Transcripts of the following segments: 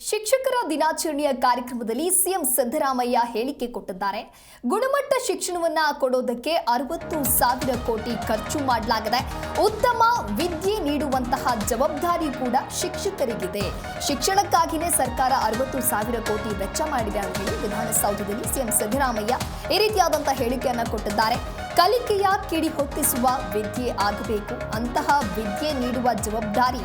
ಶಿಕ್ಷಕರ ದಿನಾಚರಣೆಯ ಕಾರ್ಯಕ್ರಮದಲ್ಲಿ ಸಿಎಂ ಸಿದ್ದರಾಮಯ್ಯ ಹೇಳಿಕೆ ಕೊಟ್ಟಿದ್ದಾರೆ. ಗುಣಮಟ್ಟ ಶಿಕ್ಷಣವನ್ನ ಕೊಡೋದಕ್ಕೆ 60,000 ಕೋಟಿ ಖರ್ಚು ಮಾಡಲಾಗಿದೆ. ಉತ್ತಮ ವಿದ್ಯೆ ನೀಡುವಂತಹ ಜವಾಬ್ದಾರಿ ಕೂಡ ಶಿಕ್ಷಕರಿಗಿದೆ. ಶಿಕ್ಷಣಕ್ಕಾಗಿಯೇ ಸರ್ಕಾರ 60,000 ಕೋಟಿ ವೆಚ್ಚ ಮಾಡಿದೆ ಅಂತ ಹೇಳಿ ವಿಧಾನಸೌಧದಲ್ಲಿ ಸಿಎಂ ಸಿದ್ದರಾಮಯ್ಯ ಈ ರೀತಿಯಾದಂತಹ ಹೇಳಿಕೆಯನ್ನ ಕೊಟ್ಟಿದ್ದಾರೆ. ಕಲಿಕೆಯ ಕಿಡಿ ಹೊತ್ತಿಸುವ ವಿದ್ಯೆ ಆಗಬೇಕು, ಅಂತಹ ವಿದ್ಯೆ ನೀಡುವ ಜವಾಬ್ದಾರಿ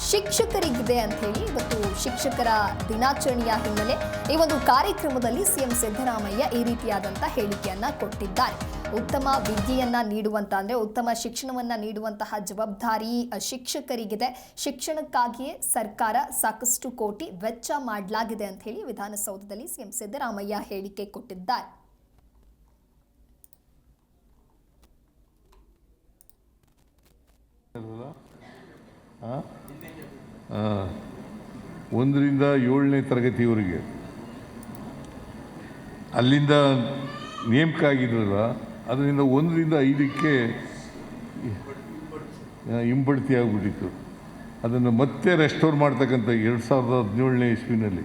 ಶಿಕ್ಷಕರಿಗಿದೆ ಅಂತ ಹೇಳಿ ಇವತ್ತು ಶಿಕ್ಷಕರ ದಿನಾಚರಣೆಯ ಹಿನ್ನೆಲೆ ಈ ಒಂದು ಕಾರ್ಯಕ್ರಮದಲ್ಲಿ ಸಿಎಂ ಸಿದ್ದರಾಮಯ್ಯ ಈ ರೀತಿಯಾದಂತಹ ಹೇಳಿಕೆಯನ್ನ ಕೊಟ್ಟಿದ್ದಾರೆ. ಉತ್ತಮ ವಿದ್ಯೆಯನ್ನ ನೀಡುವಂತ ಅಂದ್ರೆ ಉತ್ತಮ ಶಿಕ್ಷಣವನ್ನ ನೀಡುವಂತಹ ಜವಾಬ್ದಾರಿ ಶಿಕ್ಷಕರಿಗಿದೆ. ಶಿಕ್ಷಣಕ್ಕಾಗಿಯೇ ಸರ್ಕಾರ ಸಾಕಷ್ಟು ಕೋಟಿ ವೆಚ್ಚ ಮಾಡಲಾಗಿದೆ ಅಂತ ಹೇಳಿ ವಿಧಾನಸೌಧದಲ್ಲಿ ಸಿಎಂ ಸಿದ್ದರಾಮಯ್ಯ ಹೇಳಿಕೆ ಕೊಟ್ಟಿದ್ದಾರೆ. ಒಂದರಿಂದ 7ನೇ ತರಗತಿಯವರೆಗೆ ಅಲ್ಲಿಂದ ನೇಮಕ ಆಗಿದ್ರಲ್ಲ, ಅದರಿಂದ 1ರಿಂದ 5ಕ್ಕೆ ಹಿಂಬಡ್ತಿ ಆಗಿಬಿಟ್ಟಿತ್ತು. ಅದನ್ನು ಮತ್ತೆ ರೆಸ್ಟೋರ್ ಮಾಡ್ತಕ್ಕಂಥ 2017ನೇ ಇಸ್ವಿನಲ್ಲಿ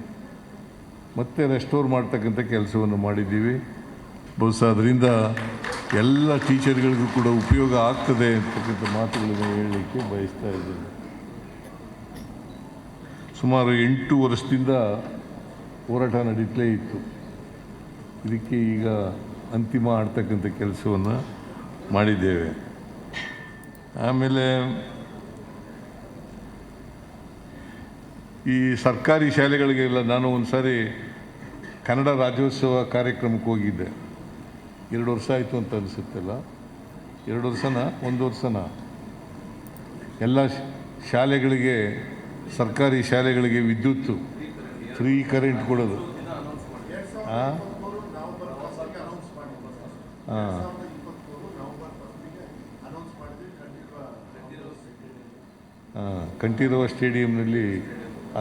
ಮತ್ತೆ ರೆಸ್ಟೋರ್ ಮಾಡ್ತಕ್ಕಂಥ ಕೆಲಸವನ್ನು ಮಾಡಿದ್ದೀವಿ. ಬಹುಶಃ ಅದರಿಂದ ಎಲ್ಲ ಟೀಚರ್ಗಳಿಗೂ ಕೂಡ ಉಪಯೋಗ ಆಗ್ತದೆ ಅಂತಕ್ಕಂಥ ಮಾತುಗಳನ್ನು ಹೇಳಲಿಕ್ಕೆ ಬಯಸ್ತಾ ಇದ್ದೀನಿ. ಸುಮಾರು 8 ವರ್ಷದಿಂದ ಹೋರಾಟ ನಡೀತಲೇ ಇತ್ತು. ಇದಕ್ಕೆ ಈಗ ಅಂತಿಮ ಆಡ್ತಕ್ಕಂಥ ಕೆಲಸವನ್ನು ಮಾಡಿದ್ದೇವೆ. ಆಮೇಲೆ ಈ ಸರ್ಕಾರಿ ಶಾಲೆಗಳಿಗೆಲ್ಲ ನಾನು ಒಂದು ಸಾರಿ ಕನ್ನಡ ರಾಜ್ಯೋತ್ಸವ ಕಾರ್ಯಕ್ರಮಕ್ಕೆ ಹೋಗಿದ್ದೆ. 2 ವರ್ಷ ಆಯಿತು ಅಂತ ಅನಿಸುತ್ತಲ್ಲ, 2 ವರ್ಷನ 1 ವರ್ಷನ ಎಲ್ಲ ಶಾಲೆಗಳಿಗೆ, ಸರ್ಕಾರಿ ಶಾಲೆಗಳಿಗೆ ವಿದ್ಯುತ್ ಫ್ರೀ ಕರೆಂಟ್ ಕೊಡೋದು. ಕಂಠೀರವ ಸ್ಟೇಡಿಯಂನಲ್ಲಿ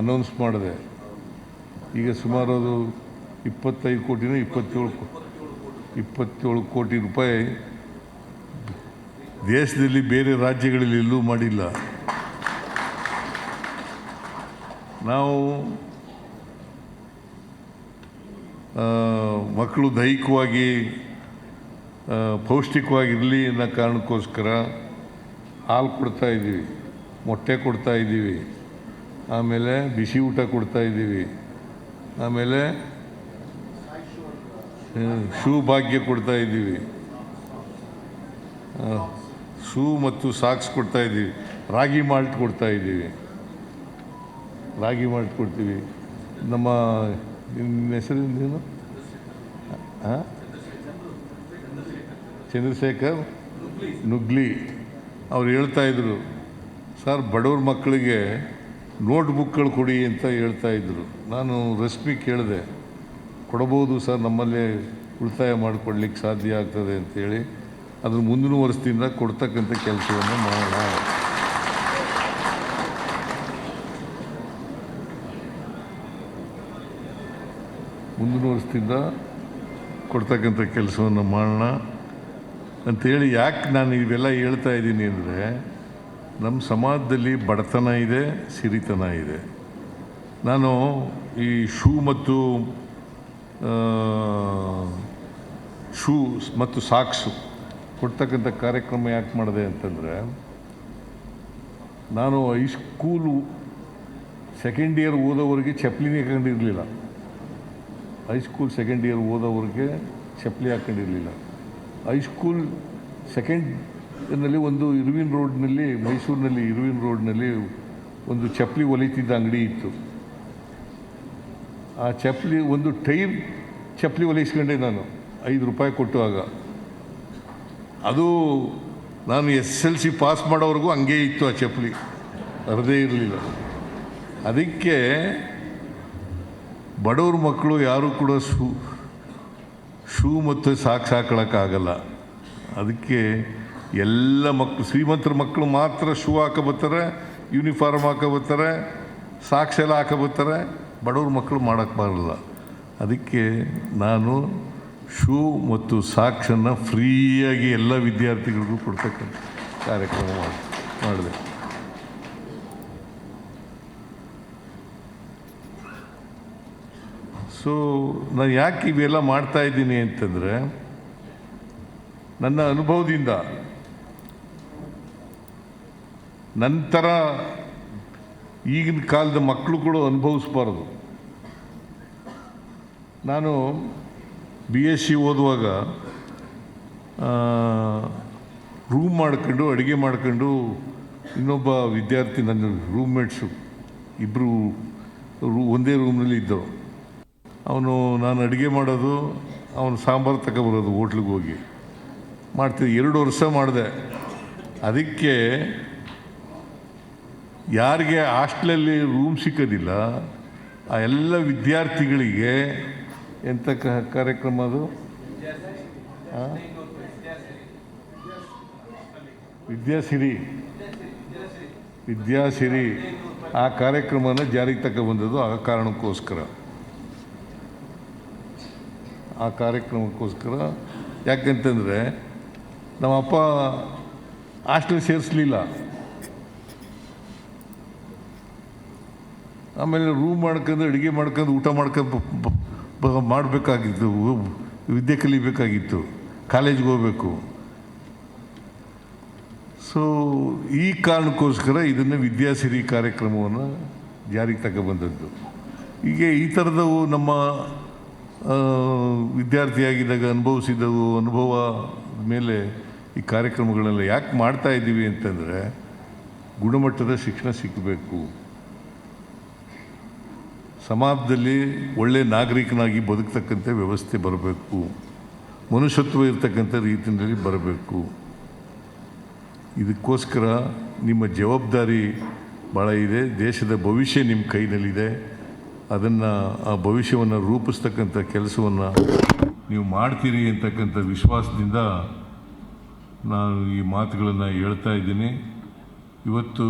ಅನೌನ್ಸ್ ಮಾಡಿದೆ. ಈಗ ಸುಮಾರು ಅದು 25 ಕೋಟಿನ 27 ಕೋಟಿ ರೂಪಾಯಿ ದೇಶದಲ್ಲಿ ಬೇರೆ ರಾಜ್ಯಗಳಲ್ಲಿ ಎಲ್ಲೂ ಮಾಡಿಲ್ಲ. ನಾವು ಮಕ್ಕಳು ದೈಹಿಕವಾಗಿ ಪೌಷ್ಟಿಕವಾಗಿರಲಿ ಅನ್ನೋ ಕಾರಣಕ್ಕೋಸ್ಕರ ಹಾಲು ಕೊಡ್ತಾ ಇದ್ದೀವಿ, ಮೊಟ್ಟೆ ಕೊಡ್ತಾ ಇದ್ದೀವಿ, ಆಮೇಲೆ ಬಿಸಿ ಊಟ ಕೊಡ್ತಾ ಇದ್ದೀವಿ, ಆಮೇಲೆ ಶೂ ಭಾಗ್ಯ ಕೊಡ್ತಾ ಇದ್ದೀವಿ, ಶೂ ಮತ್ತು ಸಾಕ್ಸ್ ಕೊಡ್ತಾ ಇದ್ದೀವಿ, ರಾಗಿ ಮಾಲ್ಟ್ ಕೊಡ್ತಾ ಇದ್ದೀವಿ, ರಾಗಿ ಮಾಲ್ಟ್ ಕೊಡ್ತೀವಿ. ನಮ್ಮ ನಿಮ್ಮ ಹೆಸರೇನು? ಚಂದ್ರಶೇಖರ್ ನುಗ್ಲಿ ಅವ್ರು ಹೇಳ್ತಾಯಿದ್ರು, ಸರ್ ಬಡವ್ರ ಮಕ್ಕಳಿಗೆ ನೋಟ್ಬುಕ್ಗಳು ಕೊಡಿ ಅಂತ ಹೇಳ್ತಾಯಿದ್ರು. ನಾನು ರಶ್ಮಿ ಕೇಳಿದೆ, ಕೊಡಬಹುದು ಸರ್, ನಮ್ಮಲ್ಲೇ ಉಳಿತಾಯ ಮಾಡಿಕೊಡ್ಲಿಕ್ಕೆ ಸಾಧ್ಯ ಆಗ್ತದೆ ಅಂತೇಳಿ ಅದ್ರ ಮುಂದಿನ ವರ್ಷದಿಂದ ಕೊಡ್ತಕ್ಕಂಥ ಕೆಲಸವನ್ನು ಮಾಡೋಣ. ಮುಂದಿನ ವರ್ಷದಿಂದ ಕೊಡ್ತಕ್ಕಂಥ ಕೆಲಸವನ್ನು ಮಾಡೋಣ ಅಂಥೇಳಿ. ಯಾಕೆ ನಾನು ಇವೆಲ್ಲ ಹೇಳ್ತಾ ಇದ್ದೀನಿ ಅಂದರೆ, ನಮ್ಮ ಸಮಾಜದಲ್ಲಿ ಬಡತನ ಇದೆ, ಸಿರಿತನ ಇದೆ. ನಾನು ಈ ಶೂ ಮತ್ತು ಸಾಕ್ಸು ಕೊಡ್ತಕ್ಕಂಥ ಕಾರ್ಯಕ್ರಮ ಯಾಕೆ ಮಾಡಿದೆ ಅಂತಂದರೆ, ನಾನು ಹೈಸ್ಕೂಲು 2nd ಇಯರ್ ಓದೋವರೆಗೆ ಚಪ್ಪಲಿನೇ ಹಾಕೊಂಡಿರಲಿಲ್ಲ. ಹೈಸ್ಕೂಲ್ 2nd ಇಯರ್ ಓದೋವರೆಗೆ ಚಪ್ಪಲಿ ಹಾಕ್ಕೊಂಡಿರಲಿಲ್ಲ. ಹೈಸ್ಕೂಲ್ 2nd ನಲ್ಲಿ ಒಂದು ಇರ್ವಿನ್ ರೋಡ್ನಲ್ಲಿ, ಮೈಸೂರಿನಲ್ಲಿ ಇರ್ವಿನ್ ರೋಡ್ನಲ್ಲಿ ಒಂದು ಚಪ್ಪಲಿ ಹೊಲಿತಿದ್ದ ಅಂಗಡಿ ಇತ್ತು. ಆ ಚಪ್ಪಲಿ ಒಂದು ಟೈರ್ ಚಪ್ಪಲಿ ಹೊಲಿಸ್ಕೊಂಡೆ ನಾನು 5 ರೂಪಾಯಿ ಕೊಟ್ಟು. ಆಗ ಅದು ನಾನು SSLC ಪಾಸ್ ಮಾಡೋವರೆಗೂ ಹಂಗೇ ಇತ್ತು. ಆ ಚಪ್ಪಲಿ ಅರ್ಧೇ ಇರಲಿಲ್ಲ. ಅದಕ್ಕೆ ಬಡವ್ರ ಮಕ್ಕಳು ಯಾರೂ ಕೂಡ ಶೂ ಮತ್ತು ಸಾಕ್ಸ್ ಹಾಕೊಳ್ಳೋಕ್ಕಾಗಲ್ಲ. ಅದಕ್ಕೆ ಎಲ್ಲ ಮಕ್ಕಳು, ಶ್ರೀಮಂತರ ಮಕ್ಕಳು ಮಾತ್ರ ಶೂ ಹಾಕೋಬರ್ತಾರೆ, ಯೂನಿಫಾರ್ಮ್ ಹಾಕೋಬರ್ತಾರೆ, ಸಾಕ್ಸ್ ಎಲ್ಲ ಹಾಕೋಬರ್ತಾರೆ. ಬಡವ್ರ ಮಕ್ಕಳು ಮಾಡೋಕ್ಕೆ ಬರಲ್ಲ. ಅದಕ್ಕೆ ನಾನು ಶೂ ಮತ್ತು ಸಾಕ್ಸನ್ನು ಫ್ರೀಯಾಗಿ ಎಲ್ಲ ವಿದ್ಯಾರ್ಥಿಗಳಿಗೂ ಕೊಡ್ತಕ್ಕಂಥ ಕಾರ್ಯಕ್ರಮ ಮಾಡಿದೆ. ಸೊ ನಾನು ಯಾಕೆ ಇವೆಲ್ಲ ಮಾಡ್ತಾ ಇದ್ದೀನಿ ಅಂತಂದರೆ ನನ್ನ ಅನುಭವದಿಂದ ನಂತರ ಈಗಿನ ಕಾಲದ ಮಕ್ಕಳು ಕೂಡ ಅನುಭವಿಸ್ಬಾರ್ದು. ನಾನು BSc ಓದುವಾಗ ರೂಮ್ ಮಾಡ್ಕೊಂಡು ಅಡುಗೆ ಮಾಡ್ಕೊಂಡು ಇನ್ನೊಬ್ಬ ವಿದ್ಯಾರ್ಥಿ ನನ್ನ ರೂಮ್ಮೇಟ್ಸು ಇಬ್ಬರು ಒಂದೇ ರೂಮ್ನಲ್ಲಿ ಇದ್ದರು. ನಾನು ಅಡುಗೆ ಮಾಡೋದು, ಅವನು ಸಾಂಬಾರು ತಗೊಬರೋದು ಹೋಟ್ಲಿಗೆ ಹೋಗಿ ಮಾಡ್ತಿದ್ದೆ. 2 ವರ್ಷ ಮಾಡಿದೆ. ಅದಕ್ಕೆ ಯಾರಿಗೆ ಹಾಸ್ಟೆಲಲ್ಲಿ ರೂಮ್ ಸಿಕ್ಕೋದಿಲ್ಲ ಆ ಎಲ್ಲ ವಿದ್ಯಾರ್ಥಿಗಳಿಗೆ ಎಂಥ ಕಾರ್ಯಕ್ರಮ ಅದು ವಿದ್ಯಾಸಿರಿ ಆ ಕಾರ್ಯಕ್ರಮನ ಜಾರಿಗೆ ತಗೊಬಂದದ್ದು ಆ ಕಾರ್ಯಕ್ರಮಕ್ಕೋಸ್ಕರ. ಯಾಕಂತಂದರೆ ನಮ್ಮಪ್ಪ ಹಾಸ್ಟೆಲ್ ಸೇರಿಸಲಿಲ್ಲ. ಆಮೇಲೆ ರೂಮ್ ಮಾಡ್ಕೊಂಡು ಅಡುಗೆ ಮಾಡ್ಕೊಂಡು ಊಟ ಮಾಡ್ಕೊಂಡು ಮಾಡಬೇಕಾಗಿತ್ತು, ವಿದ್ಯೆ ಕಲಿಬೇಕಾಗಿತ್ತು, ಕಾಲೇಜ್ಗೆ ಹೋಗಬೇಕು. ಸೊ ಈ ಕಾರಣಕ್ಕೋಸ್ಕರ ಇದನ್ನು ವಿದ್ಯಾಸಿರಿ ಕಾರ್ಯಕ್ರಮವನ್ನು ಜಾರಿಗೆ ತಗೊಬಂದದ್ದು. ಹೀಗೆ ಈ ಥರದವು ನಮ್ಮ ವಿದ್ಯಾರ್ಥಿಯಾಗಿದ್ದಾಗ ಅನುಭವಿಸಿದವು ಅನುಭವ ಮೇಲೆ ಈ ಕಾರ್ಯಕ್ರಮಗಳೆಲ್ಲ ಯಾಕೆ ಮಾಡ್ತಾ ಇದ್ದೀವಿ ಅಂತಂದರೆ ಗುಣಮಟ್ಟದ ಶಿಕ್ಷಣ ಸಿಕ್ಕಬೇಕು, ಸಮಾಜದಲ್ಲಿ ಒಳ್ಳೆಯ ನಾಗರಿಕನಾಗಿ ಬದುಕ್ತಕ್ಕಂಥ ವ್ಯವಸ್ಥೆ ಬರಬೇಕು, ಮನುಷ್ಯತ್ವ ಇರ್ತಕ್ಕಂಥ ರೀತಿಯಲ್ಲಿ ಬರಬೇಕು. ಇದಕ್ಕೋಸ್ಕರ ನಿಮ್ಮ ಜವಾಬ್ದಾರಿ ಭಾಳ ಇದೆ. ದೇಶದ ಭವಿಷ್ಯ ನಿಮ್ಮ ಕೈನಲ್ಲಿದೆ. ಅದನ್ನು ಆ ಭವಿಷ್ಯವನ್ನು ರೂಪಿಸ್ತಕ್ಕಂಥ ಕೆಲಸವನ್ನು ನೀವು ಮಾಡ್ತೀರಿ ಅಂತಕ್ಕಂಥ ವಿಶ್ವಾಸದಿಂದ ನಾನು ಈ ಮಾತುಗಳನ್ನು ಹೇಳ್ತಾ ಇದ್ದೀನಿ. ಇವತ್ತು